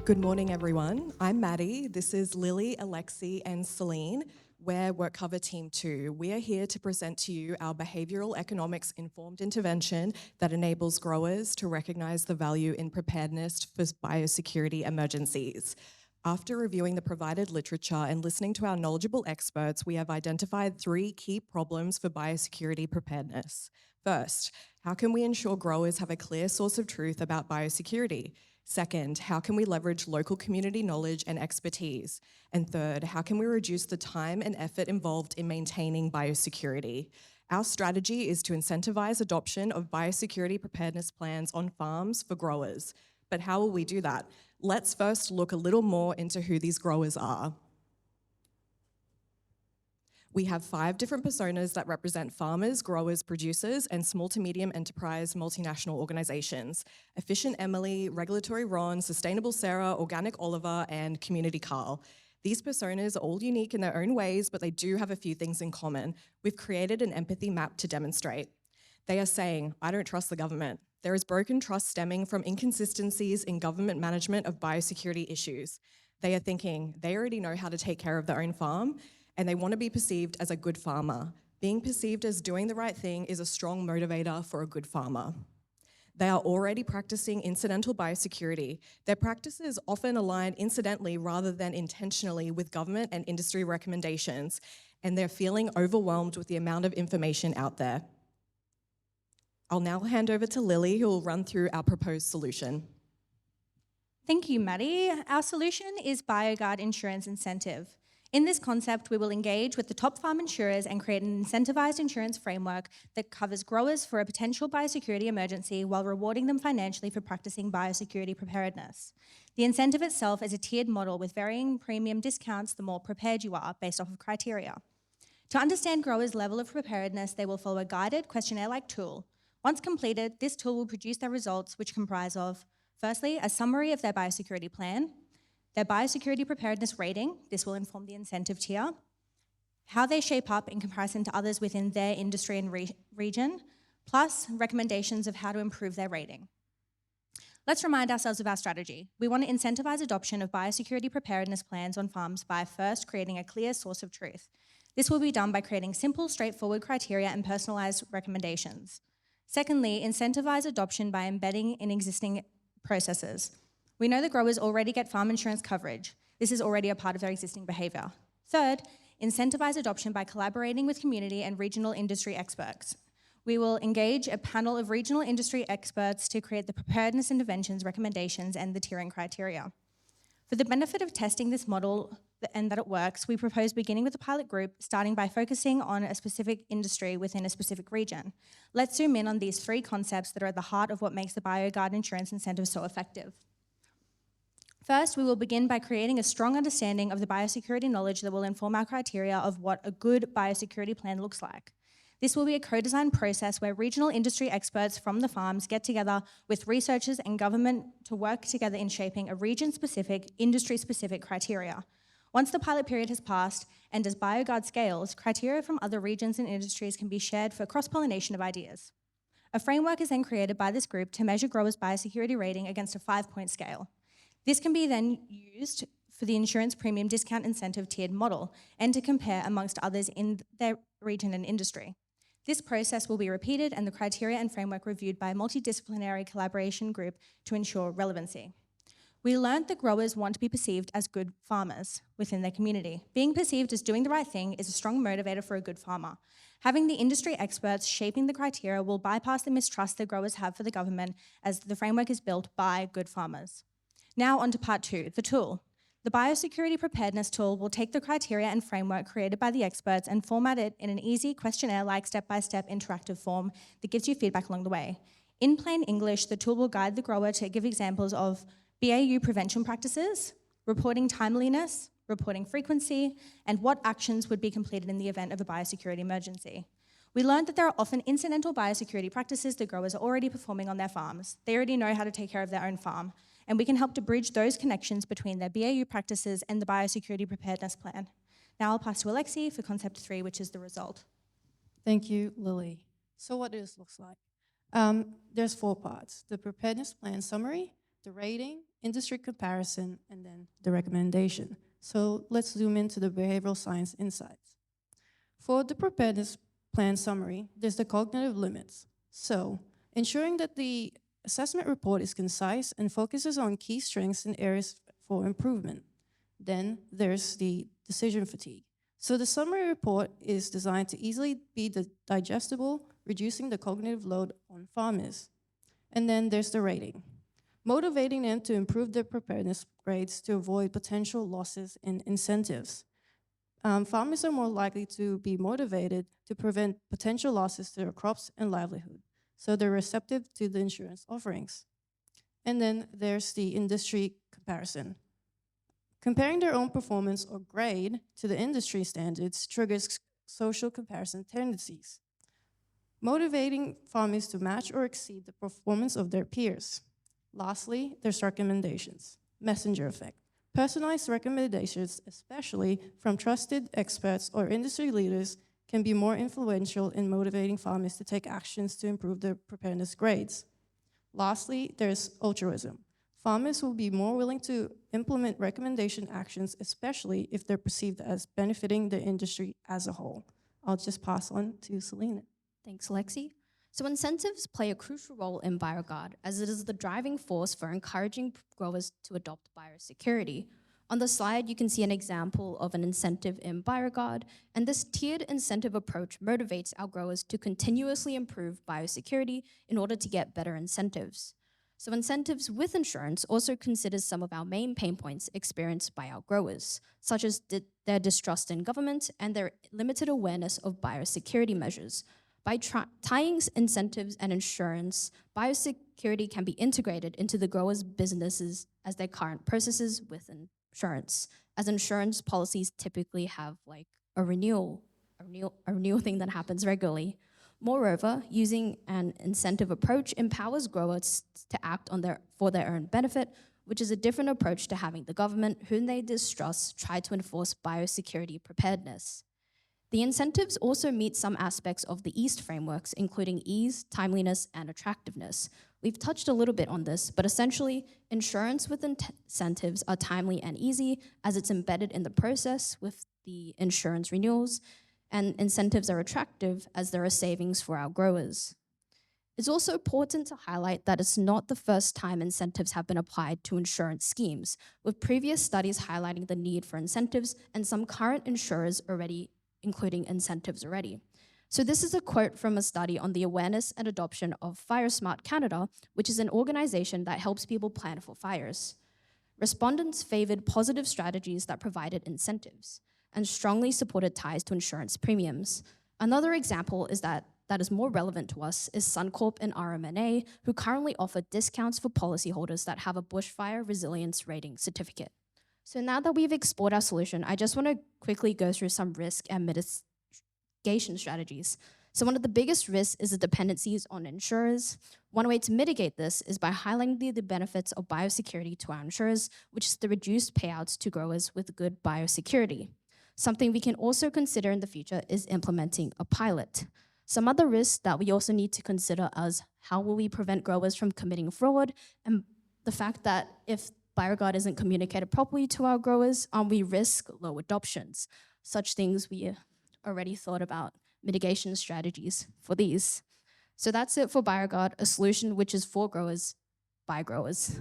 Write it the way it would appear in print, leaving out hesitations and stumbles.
Good morning, everyone. I'm Maddie. This is Lily, Elexi, and Celine. We're WorkCover Team 2. We are here to present to you our behavioural economics informed intervention that enables growers to recognise the value in preparedness for biosecurity emergencies. After reviewing the provided literature and listening to our knowledgeable experts, we have identified 3 key problems for biosecurity preparedness. First, how can we ensure growers have a clear source of truth about biosecurity? Second, how can we leverage local community knowledge and expertise? And third, how can we reduce the time and effort involved in maintaining biosecurity? Our strategy is to incentivize adoption of biosecurity preparedness plans on farms for growers. But how will we do that? Let's first look a little more into who these growers are. We have 5 different personas that represent farmers, growers, producers, and small to medium enterprise multinational organizations. Efficient Emily, Regulatory Ron, Sustainable Sarah, Organic Oliver, and Community Carl. These personas are all unique in their own ways, but they do have a few things in common. We've created an empathy map to demonstrate. They are saying, I don't trust the government. There is broken trust stemming from inconsistencies in government management of biosecurity issues. They are thinking, they already know how to take care of their own farm, and they want to be perceived as a good farmer. Being perceived as doing the right thing is a strong motivator for a good farmer. They are already practicing incidental biosecurity. Their practices often align incidentally rather than intentionally with government and industry recommendations, and they're feeling overwhelmed with the amount of information out there. I'll now hand over to Lily, who will run through our proposed solution. Thank you, Maddie. Our solution is BioGuard Insurance Incentive. In this concept, we will engage with the top farm insurers and create an incentivized insurance framework that covers growers for a potential biosecurity emergency while rewarding them financially for practicing biosecurity preparedness. The incentive itself is a tiered model with varying premium discounts the more prepared you are based off of criteria. To understand growers' level of preparedness, they will follow a guided questionnaire-like tool. Once completed, this tool will produce their results, which comprise of, firstly, a summary of their biosecurity plan, their biosecurity preparedness rating, this will inform the incentive tier, how they shape up in comparison to others within their industry and region, plus recommendations of how to improve their rating. Let's remind ourselves of our strategy. We want to incentivize adoption of biosecurity preparedness plans on farms by first creating a clear source of truth. This will be done by creating simple, straightforward criteria and personalized recommendations. Secondly, incentivize adoption by embedding in existing processes. We know that growers already get farm insurance coverage. This is already a part of their existing behaviour. Third, incentivize adoption by collaborating with community and regional industry experts. We will engage a panel of regional industry experts to create the preparedness interventions, recommendations, and the tiering criteria. For the benefit of testing this model and that it works, we propose beginning with a pilot group, starting by focusing on a specific industry within a specific region. Let's zoom in on these 3 concepts that are at the heart of what makes the BioGuard insurance incentive so effective. First, we will begin by creating a strong understanding of the biosecurity knowledge that will inform our criteria of what a good biosecurity plan looks like. This will be a co-designed process where regional industry experts from the farms get together with researchers and government to work together in shaping a region-specific, industry-specific criteria. Once the pilot period has passed, and as BioGuard scales, criteria from other regions and industries can be shared for cross-pollination of ideas. A framework is then created by this group to measure growers' biosecurity rating against a 5-point scale. This can be then used for the insurance premium discount incentive tiered model and to compare amongst others in their region and industry. This process will be repeated and the criteria and framework reviewed by a multidisciplinary collaboration group to ensure relevancy. We learned that growers want to be perceived as good farmers within their community. Being perceived as doing the right thing is a strong motivator for a good farmer. Having the industry experts shaping the criteria will bypass the mistrust that growers have for the government as the framework is built by good farmers. Now on to part 2, the tool. The biosecurity preparedness tool will take the criteria and framework created by the experts and format it in an easy questionnaire-like step-by-step interactive form that gives you feedback along the way. In plain English, the tool will guide the grower to give examples of BAU prevention practices, reporting timeliness, reporting frequency, and what actions would be completed in the event of a biosecurity emergency. We learned that there are often incidental biosecurity practices that growers are already performing on their farms. They already know how to take care of their own farm, and we can help to bridge those connections between their BAU practices and the biosecurity preparedness plan. Now I'll pass to Elexi for concept 3, which is the result. Thank you, Lily. So what this looks like. There's 4 parts: the preparedness plan summary, the rating, industry comparison, and then the recommendation. So let's zoom into the behavioral science insights. For the preparedness plan summary, there's the cognitive limits. So ensuring that the assessment report is concise and focuses on key strengths and areas for improvement. Then there's the decision fatigue. So the summary report is designed to easily be digestible, reducing the cognitive load on farmers. And then there's the rating, motivating them to improve their preparedness grades to avoid potential losses in incentives. Farmers are more likely to be motivated to prevent potential losses to their crops and livelihood, so they're receptive to the insurance offerings. And then there's the industry comparison. Comparing their own performance or grade to the industry standards triggers social comparison tendencies, motivating farmers to match or exceed the performance of their peers. Lastly, there's recommendations, messenger effect. Personalized recommendations, especially from trusted experts or industry leaders, can be more influential in motivating farmers to take actions to improve their preparedness grades. Lastly, there's altruism. Farmers will be more willing to implement recommendation actions, especially if they're perceived as benefiting the industry as a whole. I'll just pass on to Celine. Thanks, Elexi. So incentives play a crucial role in BioGuard, as it is the driving force for encouraging growers to adopt biosecurity. On the slide, you can see an example of an incentive in BioGuard, and this tiered incentive approach motivates our growers to continuously improve biosecurity in order to get better incentives. So incentives with insurance also considers some of our main pain points experienced by our growers, such as their distrust in government and their limited awareness of biosecurity measures. By tying incentives and insurance, biosecurity can be integrated into the growers' businesses as their current processes with insurance, as insurance policies typically have like a renewal thing that happens regularly. Moreover, using an incentive approach empowers growers to act for their own benefit, which is a different approach to having the government, whom they distrust, try to enforce biosecurity preparedness. The incentives also meet some aspects of the EAST frameworks, including ease, timeliness, and attractiveness. We've touched a little bit on this, but essentially, insurance with incentives are timely and easy as it's embedded in the process with the insurance renewals, and incentives are attractive as there are savings for our growers. It's also important to highlight that it's not the first time incentives have been applied to insurance schemes, with previous studies highlighting the need for incentives and some current insurers already including incentives already. So this is a quote from a study on the awareness and adoption of FireSmart Canada, which is an organization that helps people plan for fires. Respondents favored positive strategies that provided incentives and strongly supported ties to insurance premiums. Another example is that is more relevant to us is Suncorp and RMNA, who currently offer discounts for policyholders that have a bushfire resilience rating certificate. So now that we've explored our solution, I just want to quickly go through some risk and mitigation strategies. So one of the biggest risks is the dependencies on insurers. One way to mitigate this is by highlighting the benefits of biosecurity to our insurers, which is the reduced payouts to growers with good biosecurity. Something we can also consider in the future is implementing a pilot. Some other risks that we also need to consider is how will we prevent growers from committing fraud, and the fact that if BioGuard isn't communicated properly to our growers, we risk low adoptions. Such things we already thought about mitigation strategies for these. So that's it for BioGuard, a solution which is for growers, by growers.